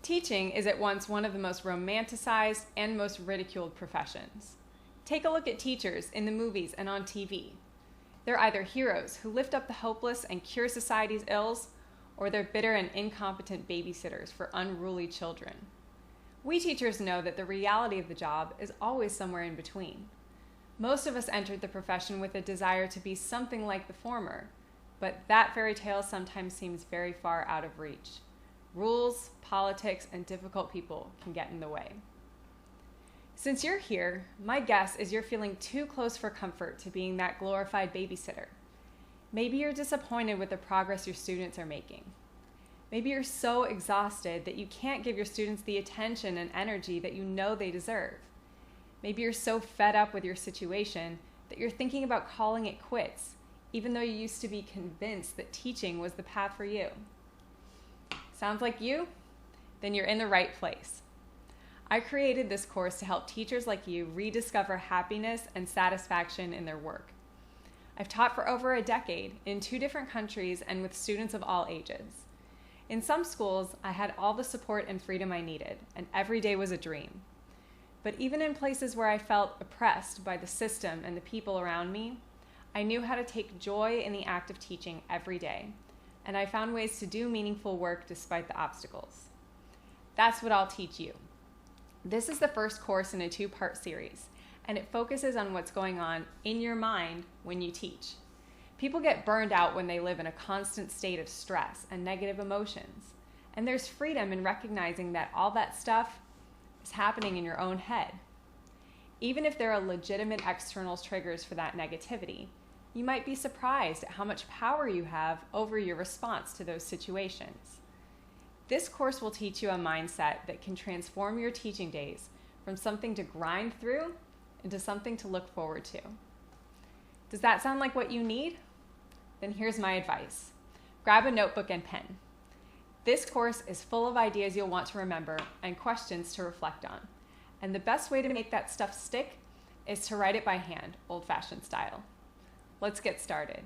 Teaching is at once one of the most romanticized and most ridiculed professions. Take a look at teachers in the movies and on TV. They're either heroes who lift up the hopeless and cure society's ills, or they're bitter and incompetent babysitters for unruly children. We teachers know that the reality of the job is always somewhere in between. Most of us entered the profession with a desire to be something like the former, but that fairy tale sometimes seems very far out of reach. Rules, politics, and difficult people can get in the way. Since you're here, my guess is you're feeling too close for comfort to being that glorified babysitter. Maybe you're disappointed with the progress your students are making. Maybe you're so exhausted that you can't give your students the attention and energy that you know they deserve. Maybe you're so fed up with your situation that you're thinking about calling it quits, even though you used to be convinced that teaching was the path for you. Sounds like you? Then you're in the right place. I created this course to help teachers like you rediscover happiness and satisfaction in their work. I've taught for over a decade in 2 different countries and with students of all ages. In some schools, I had all the support and freedom I needed, and every day was a dream. But even in places where I felt oppressed by the system and the people around me, I knew how to take joy in the act of teaching every day, and I found ways to do meaningful work despite the obstacles. That's what I'll teach you. This is the first course in a 2-part series, and it focuses on what's going on in your mind when you teach. People get burned out when they live in a constant state of stress and negative emotions, and there's freedom in recognizing that all that stuff is happening in your own head. Even if there are legitimate external triggers for that negativity, you might be surprised at how much power you have over your response to those situations. This course will teach you a mindset that can transform your teaching days from something to grind through into something to look forward to. Does that sound like what you need? Then here's my advice. Grab a notebook and pen. This course is full of ideas you'll want to remember and questions to reflect on. And the best way to make that stuff stick is to write it by hand, old-fashioned style. Let's get started.